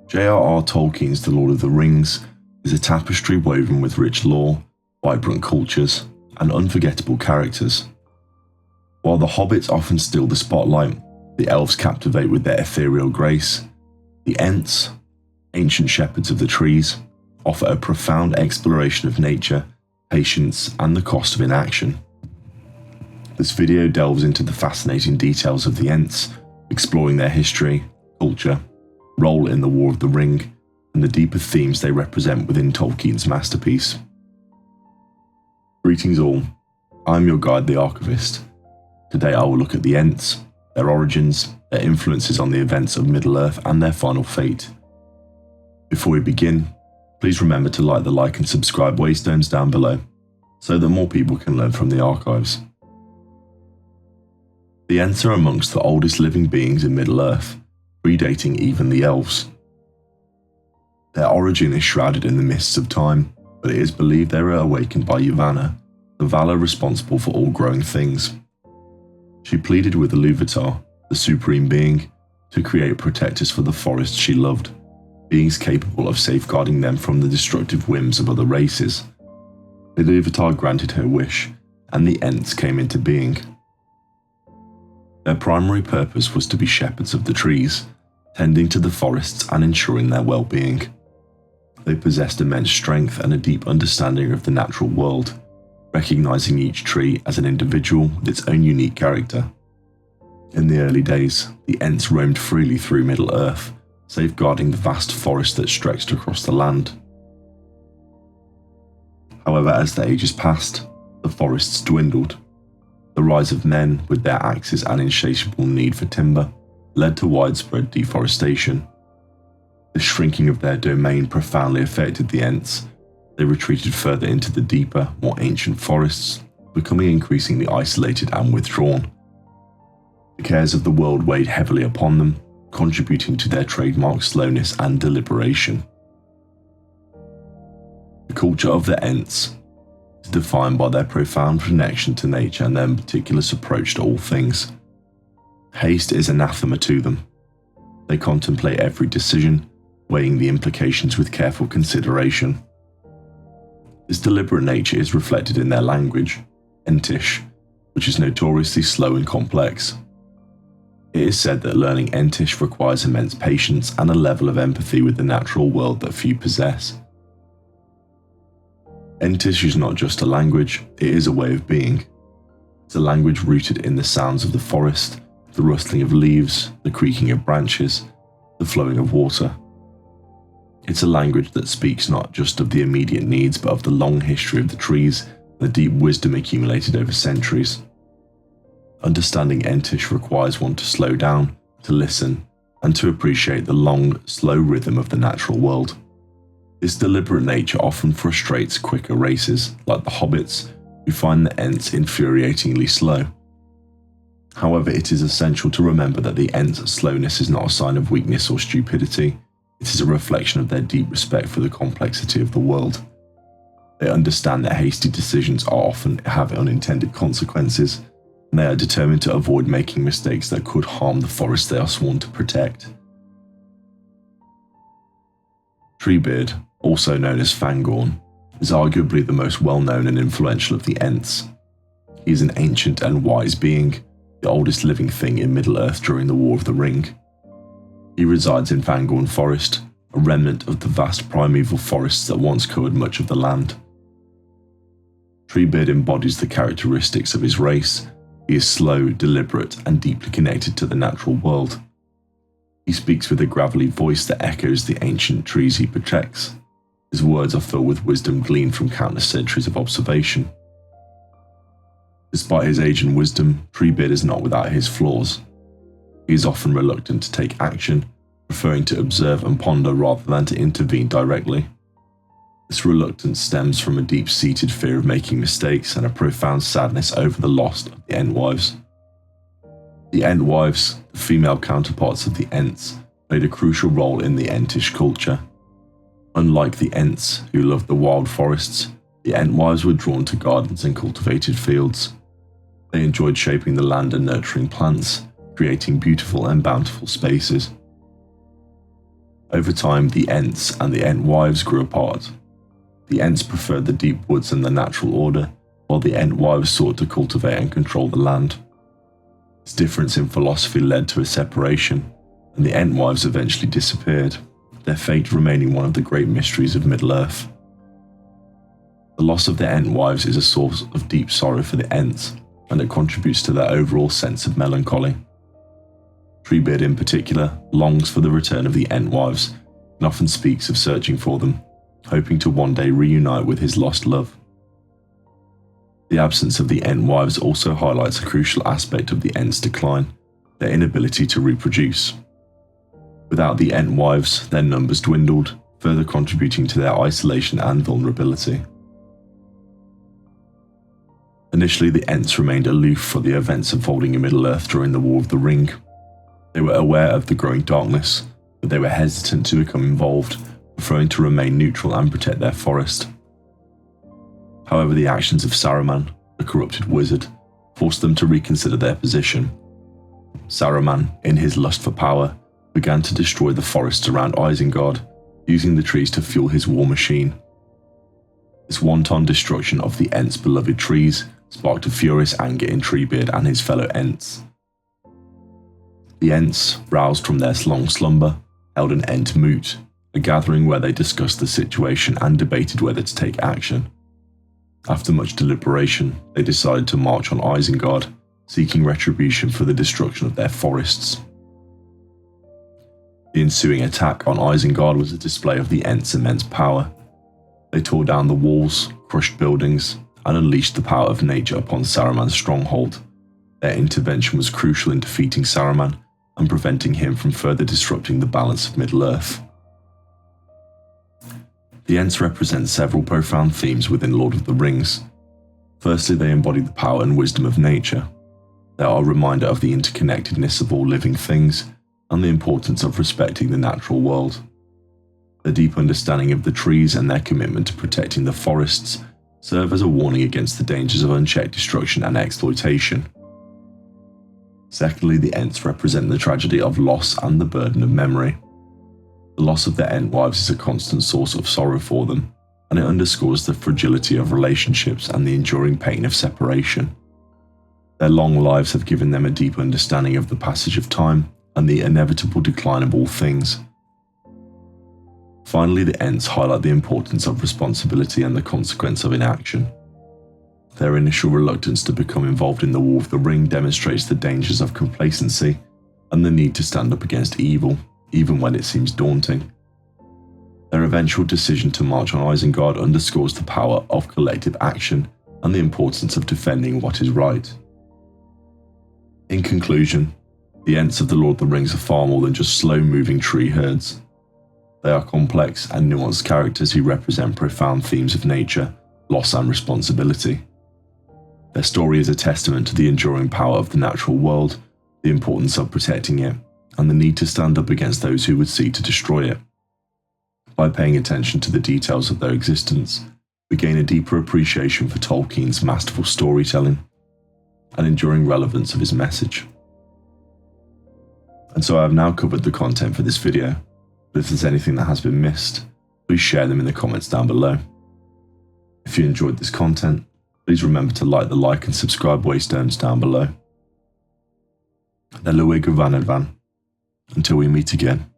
J.R.R. Tolkien's The Lord of the Rings is a tapestry woven with rich lore, vibrant cultures, and unforgettable characters. While the hobbits often steal the spotlight, the elves captivate with their ethereal grace. The Ents, ancient shepherds of the trees, offer a profound exploration of nature, patience, and the cost of inaction. This video delves into the fascinating details of the Ents, exploring their history, culture, role in the War of the Ring, and the deeper themes they represent within Tolkien's masterpiece. Greetings all, I'm your guide, the Archivist. Today I will look at the Ents, their origins, their influences on the events of Middle-earth, and their final fate. Before we begin, please remember to like the like and subscribe waystones down below, so that more people can learn from the archives. The Ents are amongst the oldest living beings in Middle-earth, predating even the elves. Their origin is shrouded in the mists of time, but it is believed they were awakened by Yavanna, the Valar responsible for all growing things. She pleaded with Iluvatar, the supreme being, to create protectors for the forest she loved, beings capable of safeguarding them from the destructive whims of other races. Iluvatar granted her wish, and the Ents came into being. Their primary purpose was to be shepherds of the trees, tending to the forests and ensuring their well-being. They possessed immense strength and a deep understanding of the natural world, recognizing each tree as an individual with its own unique character. In the early days, the Ents roamed freely through Middle-earth, safeguarding the vast forest that stretched across the land. However, as the ages passed, the forests dwindled. The rise of men, with their axes and insatiable need for timber, led to widespread deforestation. The shrinking of their domain profoundly affected the Ents. They retreated further into the deeper, more ancient forests, becoming increasingly isolated and withdrawn. The cares of the world weighed heavily upon them, contributing to their trademark slowness and deliberation. The culture of the Ents is defined by their profound connection to nature and their meticulous approach to all things. Haste is anathema to them. They contemplate every decision, weighing the implications with careful consideration. This deliberate nature is reflected in their language, Entish, which is notoriously slow and complex. It is said that learning Entish requires immense patience and a level of empathy with the natural world that few possess. Entish is not just a language, it is a way of being. It's a language rooted in the sounds of the forest, the rustling of leaves, the creaking of branches, the flowing of water. It's a language that speaks not just of the immediate needs, but of the long history of the trees and the deep wisdom accumulated over centuries. Understanding Entish requires one to slow down, to listen, and to appreciate the long, slow rhythm of the natural world. This deliberate nature often frustrates quicker races, like the hobbits, who find the Ents infuriatingly slow. However, it is essential to remember that the Ents' slowness is not a sign of weakness or stupidity. It is a reflection of their deep respect for the complexity of the world. They understand that hasty decisions often have unintended consequences, and they are determined to avoid making mistakes that could harm the forest they are sworn to protect. Treebeard, also known as Fangorn, is arguably the most well-known and influential of the Ents. He is an ancient and wise being, the oldest living thing in Middle-earth during the War of the Ring. He resides in Fangorn Forest, a remnant of the vast primeval forests that once covered much of the land. Treebeard embodies the characteristics of his race. He is slow, deliberate, and deeply connected to the natural world. He speaks with a gravelly voice that echoes the ancient trees he protects. His words are filled with wisdom gleaned from countless centuries of observation. Despite his age and wisdom, Treebeard is not without his flaws. He is often reluctant to take action, preferring to observe and ponder rather than to intervene directly. This reluctance stems from a deep-seated fear of making mistakes and a profound sadness over the loss of the Entwives. The Entwives, the female counterparts of the Ents, played a crucial role in the Entish culture. Unlike the Ents, who loved the wild forests, the Entwives were drawn to gardens and cultivated fields. They enjoyed shaping the land and nurturing plants, creating beautiful and bountiful spaces. Over time, the Ents and the Ent wives grew apart. The Ents preferred the deep woods and the natural order, while the Ent wives sought to cultivate and control the land. This difference in philosophy led to a separation, and the Ent wives eventually disappeared, their fate remaining one of the great mysteries of Middle-earth. The loss of the Ent wives is a source of deep sorrow for the Ents, and it contributes to their overall sense of melancholy. Treebeard in particular longs for the return of the Ent wives and often speaks of searching for them, hoping to one day reunite with his lost love. The absence of the Ent wives also highlights a crucial aspect of the Ents' decline, their inability to reproduce. Without the Ent wives, their numbers dwindled, further contributing to their isolation and vulnerability. Initially, the Ents remained aloof for the events unfolding in Middle-earth during the War of the Ring. They were aware of the growing darkness, but they were hesitant to become involved, preferring to remain neutral and protect their forest. However, the actions of Saruman, a corrupted wizard, forced them to reconsider their position. Saruman, in his lust for power, began to destroy the forests around Isengard, using the trees to fuel his war machine. This wanton destruction of the Ents' beloved trees sparked a furious anger in Treebeard and his fellow Ents. The Ents, roused from their long slumber, held an Ent moot, a gathering where they discussed the situation and debated whether to take action. After much deliberation, they decided to march on Isengard, seeking retribution for the destruction of their forests. The ensuing attack on Isengard was a display of the Ents' immense power. They tore down the walls, crushed buildings, and unleashed the power of nature upon Saruman's stronghold. Their intervention was crucial in defeating Saruman and preventing him from further disrupting the balance of Middle-earth. The Ents represent several profound themes within Lord of the Rings. Firstly, they embody the power and wisdom of nature. They are a reminder of the interconnectedness of all living things and the importance of respecting the natural world. Their deep understanding of the trees and their commitment to protecting the forests serve as a warning against the dangers of unchecked destruction and exploitation. Secondly, the Ents represent the tragedy of loss and the burden of memory. The loss of their Ent wives is a constant source of sorrow for them, and it underscores the fragility of relationships and the enduring pain of separation. Their long lives have given them a deep understanding of the passage of time and the inevitable decline of all things. Finally, the Ents highlight the importance of responsibility and the consequence of inaction. Their initial reluctance to become involved in the War of the Ring demonstrates the dangers of complacency and the need to stand up against evil, even when it seems daunting. Their eventual decision to march on Isengard underscores the power of collective action and the importance of defending what is right. In conclusion, the Ents of the Lord of the Rings are far more than just slow-moving tree herds. They are complex and nuanced characters who represent profound themes of nature, loss and responsibility. Their story is a testament to the enduring power of the natural world, the importance of protecting it, and the need to stand up against those who would seek to destroy it. By paying attention to the details of their existence, we gain a deeper appreciation for Tolkien's masterful storytelling and enduring relevance of his message. And so I have now covered the content for this video, but if there's anything that has been missed, please share them in the comments down below. If you enjoyed this content, please remember to like the like and subscribe waystones down below. Until we meet again.